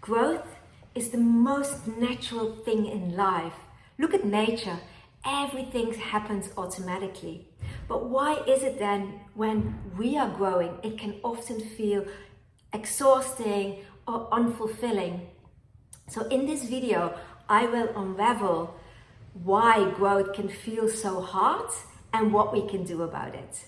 Growth is the most natural thing in life. Look at nature. Everything happens automatically. But why is it then when we are growing, it can often feel exhausting or unfulfilling? So in this video, I will unravel why growth can feel so hard and what we can do about it.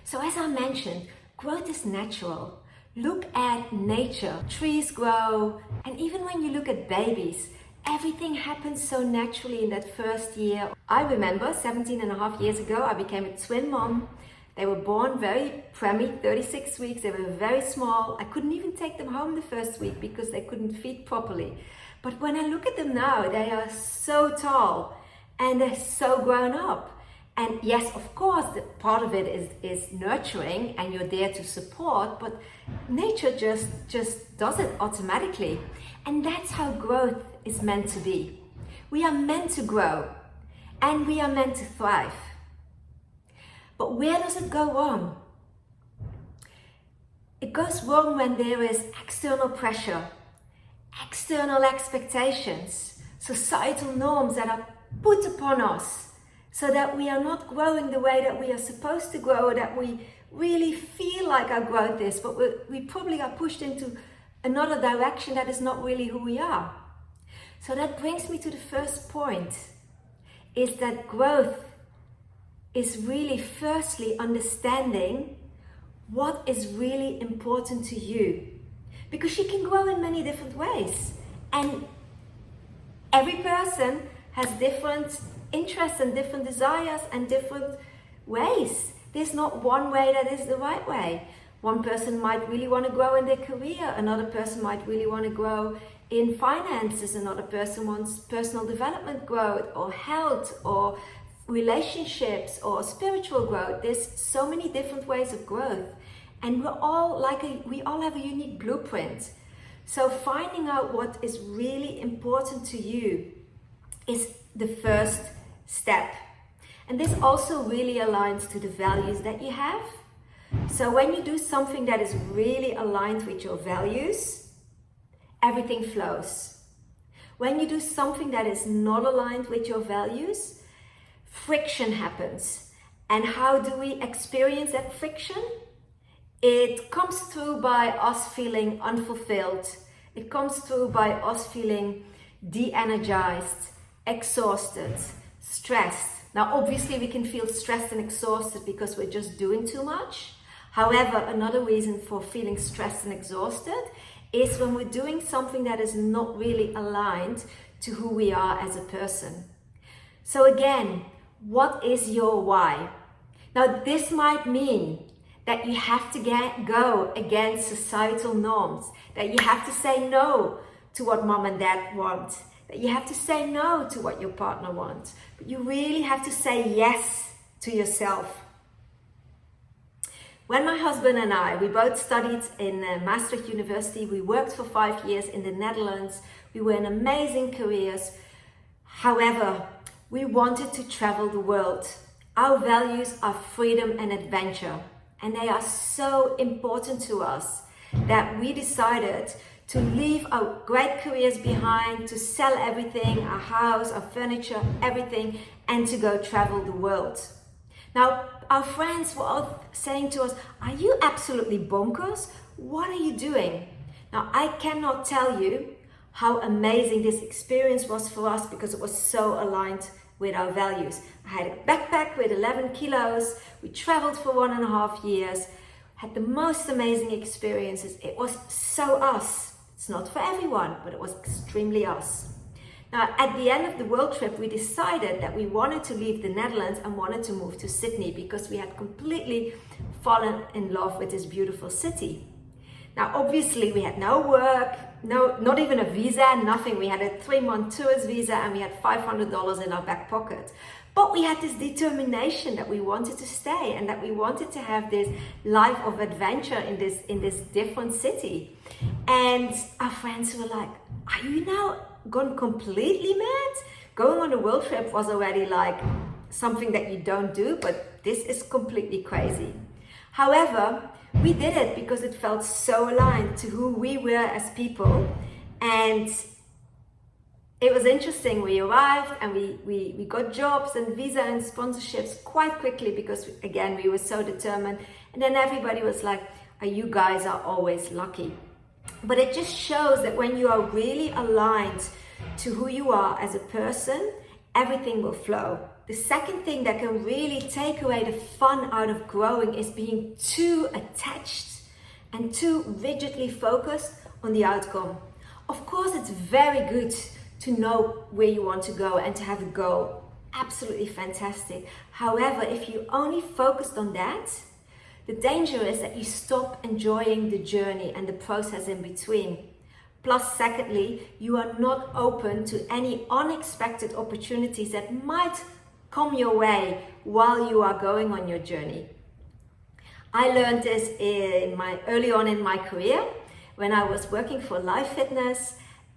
So as I mentioned, growth is natural. Look at nature. Trees grow, and even when you look at babies, everything happens so naturally in that first year. I remember 17 and a half years ago, I became a twin mom. They were born very preemie, 36 weeks. They were very small. I couldn't even take them home the first week because they couldn't feed properly. But when I look at them now, they are so tall and they're so grown up. And yes, of course, the part of it is nurturing and you're there to support, but nature just does it automatically. And that's how growth is meant to be. We are meant to grow and we are meant to thrive. But where does it go wrong? It goes wrong when there is external pressure, external expectations, societal norms that are put upon us, so that we are not growing the way that we are supposed to grow, or that we really feel like our growth is, but we probably are pushed into another direction that is not really who we are. So that brings me to the first point, is that growth is really firstly understanding what is really important to you. Because you can grow in many different ways. And every person has different interests and different desires and different ways. There's not one way that is the right way. One person might really want to grow in their career. Another person might really want to grow in finances. Another person wants personal development growth or health or relationships or spiritual growth. There's so many different ways of growth. And we all have a unique blueprint. So finding out what is really important to you is the first step. And this also really aligns to the values that you have. So when you do something that is really aligned with your values, everything flows. When you do something that is not aligned with your values, friction happens. And how do we experience that friction? It comes through by us feeling unfulfilled. It comes through by us feeling de-energized, exhausted, stressed. Now, obviously, we can feel stressed and exhausted because we're just doing too much. However, another reason for feeling stressed and exhausted is when we're doing something that is not really aligned to who we are as a person. So again, what is your why? Now, this might mean that you have to go against societal norms, that you have to say no to what mom and dad want, that you have to say no to what your partner wants, but you really have to say yes to yourself. When my husband and I, we both studied in Maastricht University, we worked for 5 years in the Netherlands, we were in amazing careers. However, we wanted to travel the world. Our values are freedom and adventure, and they are so important to us that we decided to leave our great careers behind, to sell everything, our house, our furniture, everything, and to go travel the world. Now, our friends were all saying to us, "Are you absolutely bonkers? What are you doing?" Now, I cannot tell you how amazing this experience was for us because it was so aligned with our values. I had a backpack with 11 kilos. We traveled for 1.5 years, had the most amazing experiences. It was so us. It's not for everyone, but it was extremely us. Now, at the end of the world trip, we decided that we wanted to leave the Netherlands and wanted to move to Sydney because we had completely fallen in love with this beautiful city. Now, obviously, we had no work, not even a visa, nothing. We had a 3-month tourist visa and we had $500 in our back pocket. But we had this determination that we wanted to stay and that we wanted to have this life of adventure in this different city. And our friends were like, "Are you now gone completely mad? Going on a world trip was already like something that you don't do, but this is completely crazy." However, we did it because it felt so aligned to who we were as people And it was interesting. We arrived and we got jobs and visa and sponsorships quite quickly because, again, we were so determined. And then everybody was like, "Oh, you guys are always lucky." But it just shows that when you are really aligned to who you are as a person, everything will flow. The second thing that can really take away the fun out of growing is being too attached and too rigidly focused on the outcome. Of course, it's very good to know where you want to go and to have a goal. Absolutely fantastic. However, if you only focused on that, the danger is that you stop enjoying the journey and the process in between. Plus, secondly, you are not open to any unexpected opportunities that might come your way while you are going on your journey. I learned this early on in my career when I was working for Life Fitness.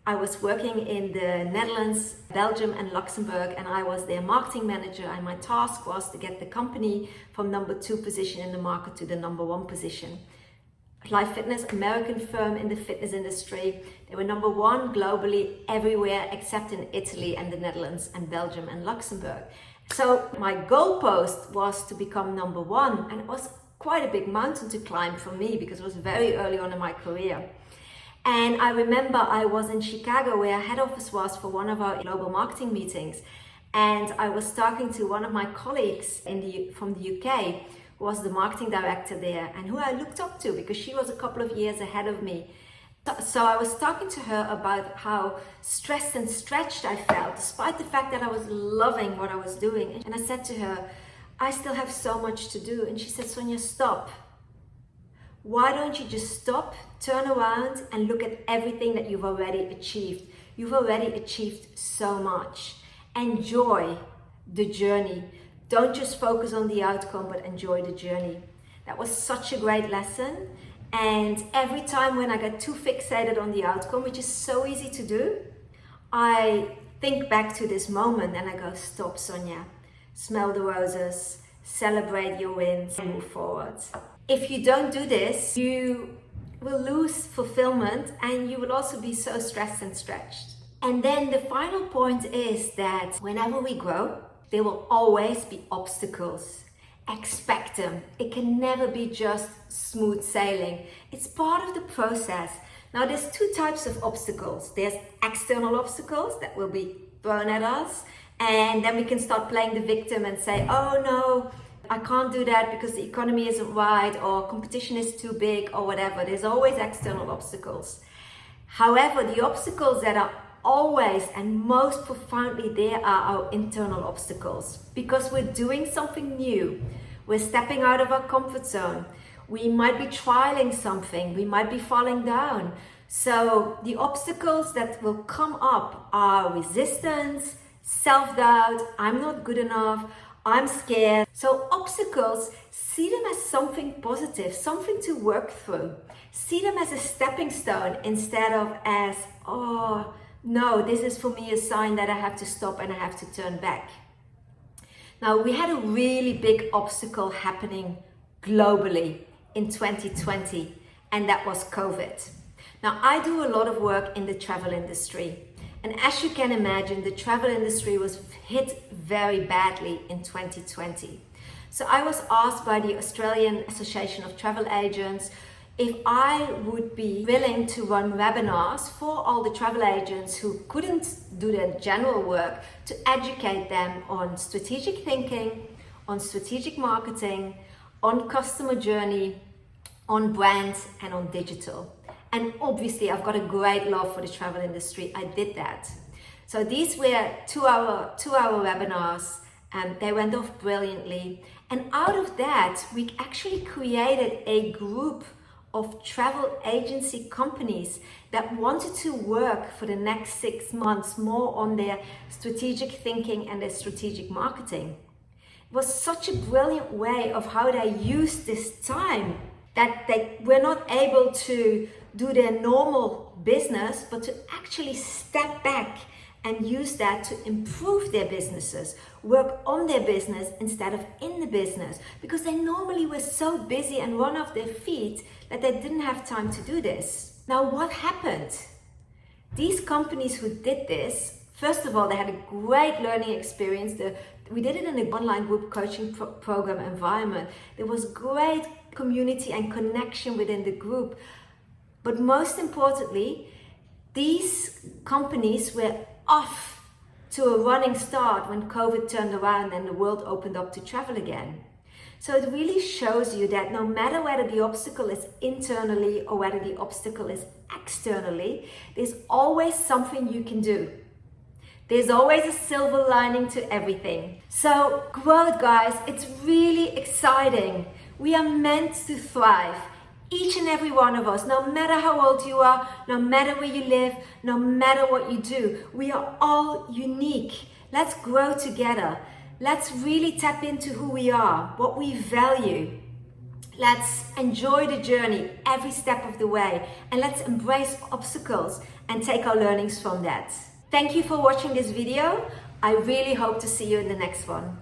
I was working in the Netherlands, Belgium and Luxembourg, and I was their marketing manager, and my task was to get the company from number 2 position in the market to the number 1 position. Life Fitness, American firm in the fitness industry, they were number 1 globally everywhere except in Italy and the Netherlands and Belgium and Luxembourg. So my goalpost was to become number 1, and it was quite a big mountain to climb for me because it was very early on in my career. And I remember I was in Chicago where head office was for one of our global marketing meetings. And I was talking to one of my colleagues from the UK, who was the marketing director there and who I looked up to because she was a couple of years ahead of me. So I was talking to her about how stressed and stretched I felt, despite the fact that I was loving what I was doing. And I said to her, "I still have so much to do." And she said, "Sonia, stop. Why don't you just stop, turn around and look at everything that you've already achieved? You've already achieved so much. Enjoy the journey. Don't just focus on the outcome, but enjoy the journey." That was such a great lesson. And every time when I get too fixated on the outcome, which is so easy to do, I think back to this moment and I go, "Stop, Sonia. Smell the roses, celebrate your wins, and move forward." If you don't do this, you will lose fulfillment and you will also be so stressed and stretched. And then the final point is that whenever we grow, there will always be obstacles. Expect them. It can never be just smooth sailing. It's part of the process. Now, there's 2 types of obstacles. There's external obstacles that will be thrown at us, and then we can start playing the victim and say, "Oh no, I can't do that because the economy isn't right, or competition is too big, or whatever." There's always external obstacles. However, the obstacles that are always and most profoundly there are our internal obstacles, because we're doing something new. We're stepping out of our comfort zone. We might be trialing something. We might be falling down. So the obstacles that will come up are resistance, self-doubt, "I'm not good enough, I'm scared." So obstacles, see them as something positive, something to work through. See them as a stepping stone instead of as, "Oh no, this is for me a sign that I have to stop and I have to turn back." Now, we had a really big obstacle happening globally in 2020, and that was COVID. Now, I do a lot of work in the travel industry. And as you can imagine, the travel industry was hit very badly in 2020. So I was asked by the Australian Association of Travel Agents if I would be willing to run webinars for all the travel agents who couldn't do their general work, to educate them on strategic thinking, on strategic marketing, on customer journey, on brand, and on digital. And obviously, I've got a great love for the travel industry. I did that. So these were two-hour webinars, and they went off brilliantly. And out of that, we actually created a group of travel agency companies that wanted to work for the next 6 months more on their strategic thinking and their strategic marketing. It was such a brilliant way of how they used this time that they were not able to do their normal business, but to actually step back and use that to improve their businesses, work on their business instead of in the business, because they normally were so busy and run off their feet that they didn't have time to do this. Now, what happened? These companies who did this, first of all, they had a great learning experience. We did it in an online group coaching program environment. There was great community and connection within the group. But most importantly, these companies were off to a running start when COVID turned around and the world opened up to travel again. So it really shows you that no matter whether the obstacle is internally or whether the obstacle is externally, there's always something you can do. There's always a silver lining to everything. So growth, guys, it's really exciting. We are meant to thrive. Each and every one of us, no matter how old you are, no matter where you live, no matter what you do, we are all unique. Let's grow together. Let's really tap into who we are, what we value. Let's enjoy the journey every step of the way, and let's embrace obstacles and take our learnings from that. Thank you for watching this video. I really hope to see you in the next one.